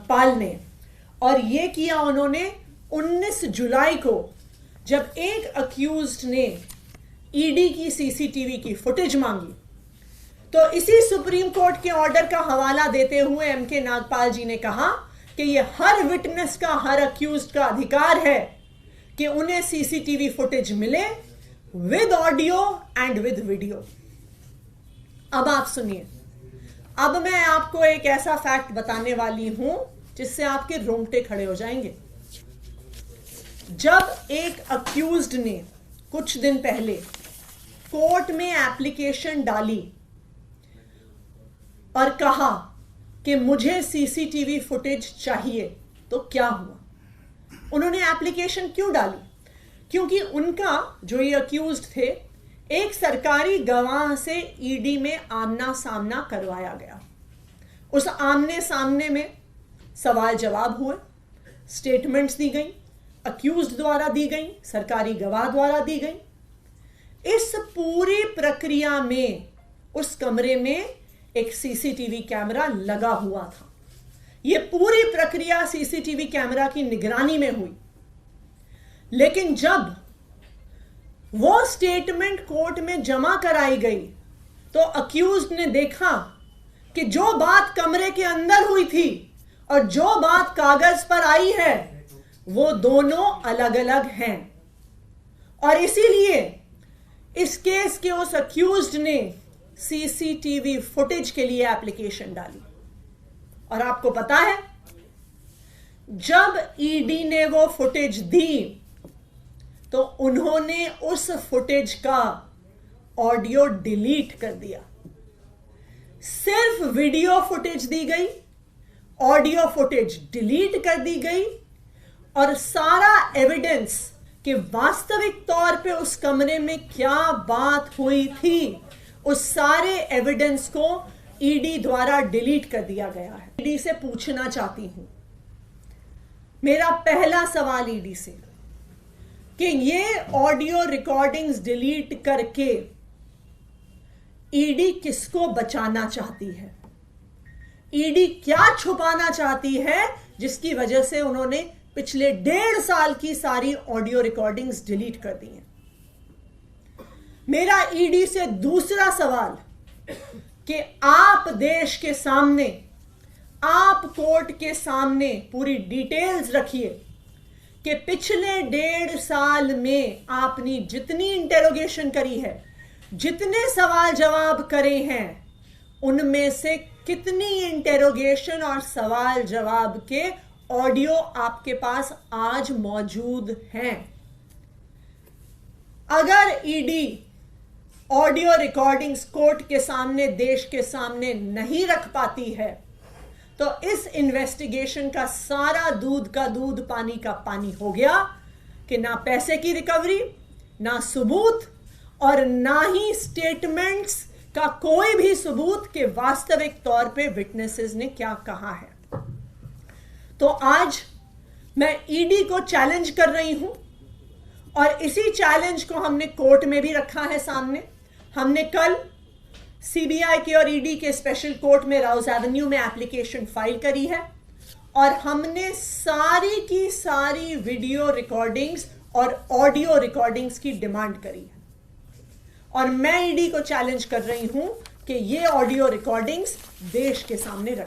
नागपाल ने, और ये किया उन्होंने 19 जुलाई को, जब एक अक्यूज्ड ने ईडी की सीसीटीवी की फुटेज मांगी। तो इसी सुप्रीम कोर्ट के ऑर्डर का हवाला देते हुए एमके नागपाल जी ने कहा कि ये हर विटनेस का, हर अक्यूज्ड का अधिकार है कि उन्हें सीसीटीवी फुटेज मिले with audio and with video. अब आप सुनिए, अब मैं आपको एक ऐसा फैक्ट बताने वाली हूं जिससे आपके रोंगटे खड़े हो जाएंगे। जब एक अक्यूज्ड ने कुछ दिन पहले कोर्ट में एप्लीकेशन डाली और कहा कि मुझे सीसीटीवी फुटेज चाहिए, तो क्या हुआ? उन्होंने एप्लीकेशन क्यों डाली? क्योंकि उनका, जो ये अक्यूज्ड थे, एक सरकारी गवाह से ईडी में आमना सामना करवाया गया। उस आमने सामने में सवाल जवाब हुए, स्टेटमेंट्स दी गई, अक्यूज्ड द्वारा दी गई, सरकारी गवाह द्वारा दी गई। इस पूरी प्रक्रिया में उस कमरे में एक सीसीटीवी कैमरा लगा हुआ था। यह पूरी प्रक्रिया सीसीटीवी कैमरा की निगरानी में हुई। लेकिन जब वो स्टेटमेंट कोर्ट में जमा कराई गई तो अक्यूज्ड ने देखा कि जो बात कमरे के अंदर हुई थी और जो बात कागज पर आई है वो दोनों अलग अलग हैं। और इसीलिए इस केस के उस अक्यूज्ड ने सीसीटीवी फुटेज के लिए एप्लीकेशन डाली। और आपको पता है, जब ईडी ने वो फुटेज दी तो उन्होंने उस फुटेज का ऑडियो डिलीट कर दिया। सिर्फ वीडियो फुटेज दी गई, ऑडियो फुटेज डिलीट कर दी गई, और सारा एविडेंस कि वास्तविक तौर पे उस कमरे में क्या बात हुई थी, उस सारे एविडेंस को ईडी द्वारा डिलीट कर दिया गया है। ईडी से पूछना चाहती हूं, मेरा पहला सवाल ईडी से, कि ये ऑडियो रिकॉर्डिंग्स डिलीट करके ईडी किसको बचाना चाहती है? ईडी क्या छुपाना चाहती है जिसकी वजह से उन्होंने पिछले 1.5 साल की सारी ऑडियो रिकॉर्डिंग्स डिलीट कर दी हैं? मेरा ईडी से दूसरा सवाल, कि आप देश के सामने, आप कोर्ट के सामने पूरी डिटेल्स रखिए कि पिछले 1.5 साल में आपने जितनी इंटेरोगेशन करी है, जितने सवाल जवाब करे हैं, उनमें से कितनी इंटेरोगेशन और सवाल जवाब के ऑडियो आपके पास आज मौजूद हैं। अगर ईडी ऑडियो रिकॉर्डिंग्स कोर्ट के सामने, देश के सामने नहीं रख पाती है, तो इस इन्वेस्टिगेशन का सारा दूध का दूध, पानी का पानी हो गया कि ना पैसे की रिकवरी, ना सबूत, और ना ही स्टेटमेंट्स का कोई भी सबूत कि वास्तविक तौर पे विटनेसेस ने क्या कहा है। तो आज मैं ईडी को चैलेंज कर रही हूं, और इसी चैलेंज को हमने कोर्ट में भी रखा है सामने। हमने कल सीबीआई के और ईडी के स्पेशल कोर्ट में राउज एवेन्यू में एप्लीकेशन फाइल करी है, और हमने सारी की सारी वीडियो रिकॉर्डिंग्स और ऑडियो रिकॉर्डिंग्स की डिमांड करी है। और मैं ईडी को चैलेंज कर रही हूं कि ये ऑडियो रिकॉर्डिंग्स देश के सामने रख